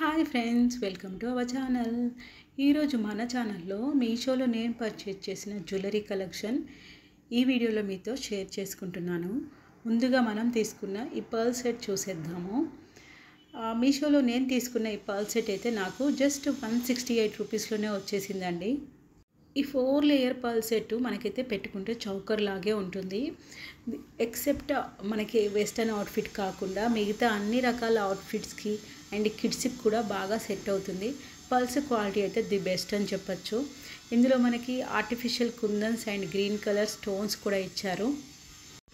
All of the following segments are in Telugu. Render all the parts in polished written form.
Hi friends, welcome to our channel. ఈరోజు మన ఛానల్లో మీషోలో నేను పర్చేజ్ చేసిన జ్యువెలరీ కలెక్షన్ ఈ వీడియోలో మీతో షేర్ చేసుకుంటున్నాను. ముందుగా మనం తీసుకున్న ఈ పర్ల్ సెట్ చూసేద్దాము. మీషోలో నేను తీసుకున్న ఈ పర్ల్ సెట్ అయితే నాకు జస్ట్ 168 రూపీస్లోనే వచ్చేసిందండి. ఈ 4 లేయర్ పర్ల్ సెట్ మనకైతే పెట్టుకుంటే చౌకర్ లాగే ఉంటుంది. ఎక్సెప్ట్ మనకి వెస్టర్న్ అవుట్ఫిట్ కాకుండా మిగతా అన్ని రకాల అవుట్ఫిట్స్కి అండ్ కిడ్స్కి కూడా బాగా సెట్ అవుతుంది. పర్ల్స్ క్వాలిటీ అయితే ది బెస్ట్ అని చెప్పచ్చు. ఇందులో మనకి artificial kundans and green colour stones కూడా ఇచ్చారు.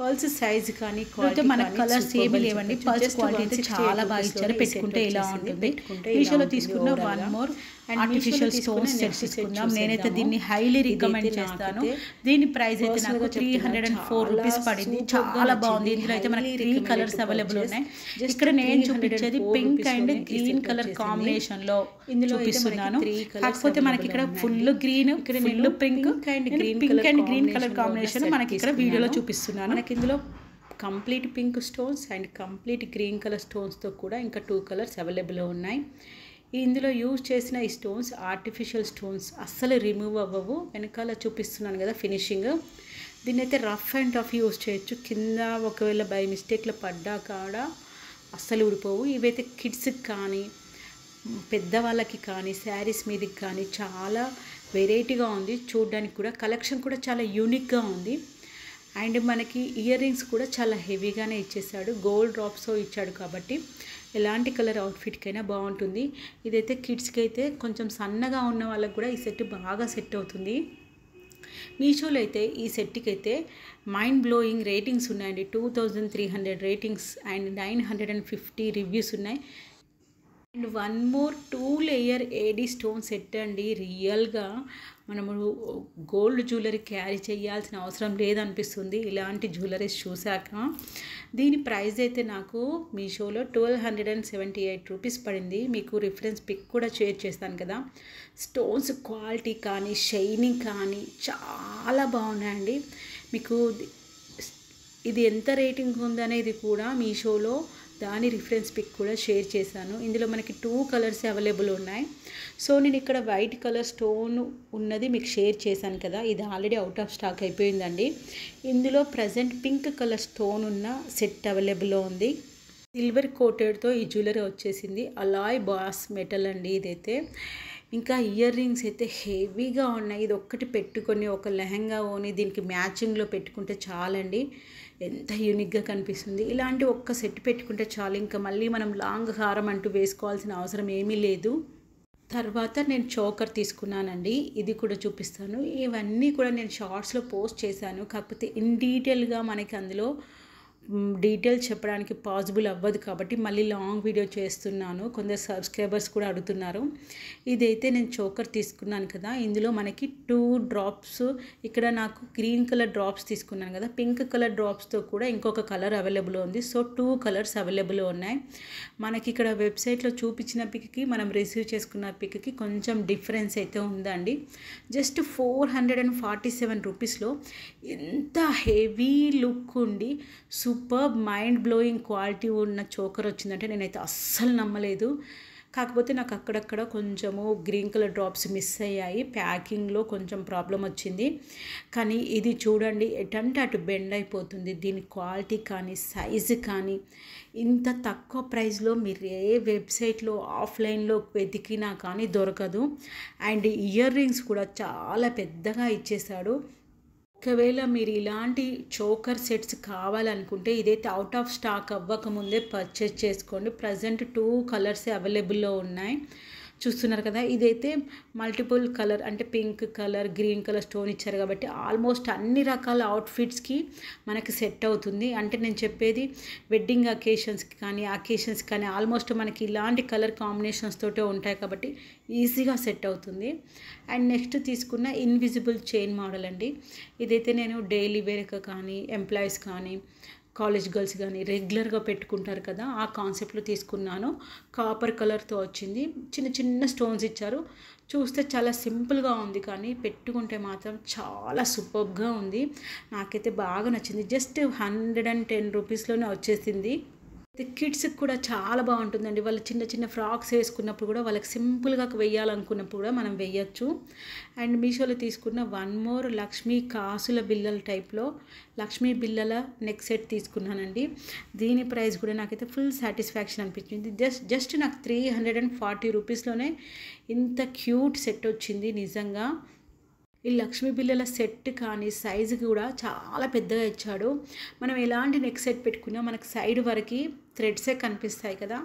పర్ల్స్ సైజ్ కానీ క్వాలిటీ మన కలర్స్ ఏమీ లేవండి. పర్ల్స్ క్వాలిటీ అయితే చాలా బాగా ఇచ్చారు. పెట్టుకుంటే ఇలా ఉంటుంది. మీషోలో తీసుకున్న one more and artificial stones set తీసుకుందాం. నేనైతే దీన్ని హైలీ రికమెండ్ చేస్తాను. దీని ప్రైస్ అయితే నాకు 304 రూపీస్ పడింది. చాలా బాగుంది. ఇందులో అయితే మనకి 3 కలర్స్ అవైలబుల్ ఉన్నాయి. ఇక్కడ నేను చూపించేది pink and green colour combination లో ఇందులో చూపిస్తున్నాను. కాకపోతే మనకి ఇక్కడ full green, full pink and green colour combination మనకి ఇక్కడ వీడియోలో చూపిస్తున్నాను. మనకి ఇందులో complete pink stones and complete green colour స్టోన్స్తో కూడా ఇంకా 2 కలర్స్ అవైలబుల్ ఉన్నాయి. ఇందులో యూజ్ చేసిన ఈ స్టోన్స్ ఆర్టిఫిషియల్ స్టోన్స్, అస్సలు రిమూవ్ అవ్వవు. వెనకాల చూపిస్తున్నాను కదా ఫినిషింగ్. దీన్ని అయితే రఫ్ అండ్ టఫ్ యూజ్ చేయొచ్చు. కింద ఒకవేళ బై మిస్టేక్లో పడ్డా కూడా అస్సలు ఊడిపోవు. ఇవైతే కిడ్స్కి కానీ పెద్దవాళ్ళకి కానీ శారీస్ మీదకి కానీ చాలా వెరైటీగా ఉంది. చూడడానికి కూడా కలెక్షన్ కూడా చాలా యూనిక్గా ఉంది. అండ్ మనకి ఇయర్ రింగ్స్ కూడా చాలా హెవీగానే ఇచ్చేసాడు. గోల్డ్ డ్రాప్స్ ఇచ్చాడు కాబట్టి ఎలాంటి కలర్ అవుట్ఫిట్కైనా బాగుంటుంది. ఇదైతే కిడ్స్కి అయితే కొంచెం సన్నగా ఉన్న వాళ్ళకి కూడా ఈ సెట్ బాగా సెట్ అవుతుంది. మీషోలో అయితే ఈ సెట్కి అయితే మైండ్ బ్లోయింగ్ రేటింగ్స్ ఉన్నాయండి. 2300 రేటింగ్స్ అండ్ 950 రివ్యూస్ ఉన్నాయి. And one more 2 layer AD stone set అండి. రియల్గా మనము గోల్డ్ జ్యువెలరీ క్యారీ చేయాల్సిన అవసరం లేదనిపిస్తుంది ఇలాంటి జ్యువెలరీస్ చూశాక. దీని ప్రైస్ అయితే నాకు మీషోలో 1278 రూపీస్ పడింది. మీకు రిఫరెన్స్ పిక్ కూడా షేర్ చేస్తాను కదా. స్టోన్స్ క్వాలిటీ కానీ షైనింగ్ కానీ చాలా బాగున్నాయండి. మీకు ఇది ఎంత రేటింగ్ ఉందనేది కూడా మీషోలో దాని రిఫరెన్స్ పిక్ కూడా షేర్ చేశాను. ఇందులో మనకి 2 కలర్స్ అవైలబుల్ ఉన్నాయి. సో నేను ఇక్కడ వైట్ కలర్ స్టోన్ ఉన్నది మీకు షేర్ చేశాను కదా, ఇది ఆల్రెడీ అవుట్ ఆఫ్ స్టాక్ అయిపోయిందండి. ఇందులో ప్రజెంట్ పింక్ కలర్ స్టోన్ ఉన్న సెట్ అవైలబుల్లో ఉంది. సిల్వర్ కోటెడ్తో ఈ జ్యువెలరీ వచ్చేసింది. అలాయ్ బాస్ మెటల్ అండి ఇదైతే. ఇంకా ఇయర్ రింగ్స్ అయితే హెవీగా ఉన్నాయి. ఇది ఒక్కటి పెట్టుకొని ఒక లెహంగా ఓని దీనికి మ్యాచింగ్లో పెట్టుకుంటే చాలండి. ఎంత యూనిక్గా కనిపిస్తుంది. ఇలాంటి ఒక్క సెట్ పెట్టుకుంటే చాలు. ఇంకా మళ్ళీ మనం లాంగ్ హారం అంటూ వేసుకోవాల్సిన అవసరం ఏమీ లేదు. తర్వాత నేను చోకర్ తీసుకున్నానండి. ఇది కూడా చూపిస్తాను. ఇవన్నీ కూడా నేను షార్ట్స్లో పోస్ట్ చేశాను. కాకపోతే ఇన్ డీటెయిల్గా మనకి అందులో డీటెయిల్స్ చెప్పడానికి పాసిబుల్ అవ్వదు కాబట్టి మళ్ళీ లాంగ్ వీడియో చేస్తున్నాను. కొందరు సబ్స్క్రైబర్స్ కూడా అడుగుతున్నారు. ఇదైతే నేను చోకర్ తీసుకున్నాను కదా, ఇందులో మనకి 2 డ్రాప్స్, ఇక్కడ నాకు గ్రీన్ కలర్ డ్రాప్స్ తీసుకున్నాను కదా, పింక్ కలర్ డ్రాప్స్తో కూడా ఇంకొక కలర్ అవైలబుల్ ఉంది. సో 2 కలర్స్ అవైలబుల్ ఉన్నాయి. మనకి ఇక్కడ వెబ్సైట్లో చూపించిన పిక్కి మనం రిసీవ్ చేసుకున్న పిక్కి కొంచెం డిఫరెన్స్ అయితే ఉందండి. జస్ట్ 447 రూపీస్లో ఎంత హెవీ లుక్ ఉండి సూపర్ మైండ్ బ్లోయింగ్ క్వాలిటీ ఉన్న చోకర్ వచ్చిందంటే నేనైతే అస్సలు నమ్మలేదు. కాకపోతే నాకు అక్కడక్కడ కొంచెము గ్రీన్ కలర్ డ్రాప్స్ మిస్ అయ్యాయి. ప్యాకింగ్లో కొంచెం ప్రాబ్లం వచ్చింది. కానీ ఇది చూడండి ఎటంటే అటు బెండ్ అయిపోతుంది. దీని క్వాలిటీ కానీ సైజు కానీ ఇంత తక్కువ ప్రైస్లో మీరు ఏ వెబ్సైట్లో ఆఫ్లైన్లో వెతికినా కానీ దొరకదు. అండ్ ఇయర్ రింగ్స్ కూడా చాలా పెద్దగా ఇచ్చేసాడు. ఒకవేళ మీరు ఇలాంటి చోకర్ సెట్స్ కావాలనుకుంటే ఇదైతే అవుట్ ఆఫ్ స్టాక్ అవ్వకముందే పర్చేస్ చేసుకోండి. ప్రజెంట్ 2 కలర్స్ అవైలబుల్లో ఉన్నాయి. చూస్తున్నారు కదా, ఇదైతే మల్టిపుల్ కలర్ అంటే pink colour, green colour stone ఇచ్చారు కాబట్టి ఆల్మోస్ట్ అన్ని రకాల అవుట్ఫిట్స్కి మనకి సెట్ అవుతుంది. అంటే నేను చెప్పేది వెడ్డింగ్ అకేషన్స్కి కానీ ఆల్మోస్ట్ మనకి ఇలాంటి కలర్ కాంబినేషన్స్ తోటే ఉంటాయి కాబట్టి ఈజీగా సెట్ అవుతుంది. అండ్ నెక్స్ట్ తీసుకున్న ఇన్విజిబుల్ చైన్ మోడల్ అండి. ఇదైతే నేను డైలీ వేర్గా కానీ ఎంప్లాయీస్ కానీ కాలేజ్ గర్ల్స్ కానీ రెగ్యులర్గా పెట్టుకుంటారు కదా, ఆ కాన్సెప్ట్లో తీసుకున్నాను. కాపర్ కలర్తో వచ్చింది. చిన్న చిన్న స్టోన్స్ ఇచ్చారు. చూస్తే చాలా సింపుల్గా ఉంది కానీ పెట్టుకుంటే మాత్రం చాలా సూపర్గా ఉంది. నాకైతే బాగా నచ్చింది. జస్ట్ 110 రూపీస్లోనే వచ్చేసింది. కిడ్స్కి కూడా చాలా బాగుంటుందండి. వాళ్ళు చిన్న చిన్న ఫ్రాక్స్ వేసుకున్నప్పుడు కూడా వాళ్ళకి సింపుల్గా వేయాలనుకున్నప్పుడు కూడా మనం వేయచ్చు. అండ్ మీషోలో తీసుకున్న వన్ మోర్ లక్ష్మీ కాసుల బిల్లల టైప్లో లక్ష్మీ బిల్లల నెక్ సెట్ తీసుకున్నానండి. దీని ప్రైస్ కూడా నాకైతే ఫుల్ సాటిస్ఫాక్షన్ అనిపించింది. జస్ట్ నాకు 340 రూపీస్లోనే ఇంత క్యూట్ సెట్ వచ్చింది నిజంగా. ఈ లక్ష్మీ బిల్లల సెట్ కానీ సైజు కూడా చాలా పెద్దగా ఇచ్చాడు. మనం ఎలాంటి నెక్ సెట్ పెట్టుకున్నా మనకు సైడ్ వరకు థ్రెడ్సే కనిపిస్తాయి కదా.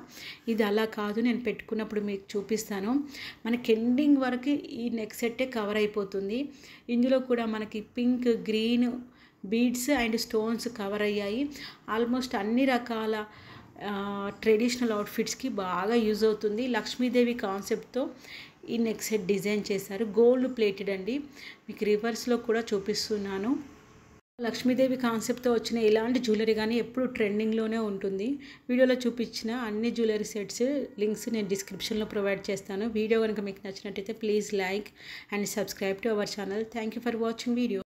ఇది అలా కాదు, నేను పెట్టుకున్నప్పుడు మీకు చూపిస్తాను. మనకి ఎండింగ్ వరకు ఈ నెక్ సెట్టే కవర్ అయిపోతుంది. ఇందులో కూడా మనకి pink, green beads and stones cover అయ్యాయి. ఆల్మోస్ట్ అన్ని రకాల ట్రెడిషనల్ అవుట్ఫిట్స్కి బాగా యూజ్ అవుతుంది. లక్ష్మీదేవి కాన్సెప్ట్తో ఈ నెక్ సెట్ డిజైన్ చేశారు. గోల్డ్ ప్లేటెడ్ అండి. మీకు రివర్స్లో కూడా చూపిస్తున్నాను. లక్ష్మీదేవి కాన్సెప్ట్తో వచ్చిన ఇలాంటి జ్యువెలరీ కానీ ఎప్పుడు ట్రెండింగ్లోనే ఉంటుంది. వీడియోలో చూపించిన అన్ని జ్యువెలరీ సెట్స్ లింక్స్ నేను డిస్క్రిప్షన్లో ప్రొవైడ్ చేస్తాను. వీడియో కనుక మీకు నచ్చినట్టయితే please like and subscribe to our channel. Thank you for watching video.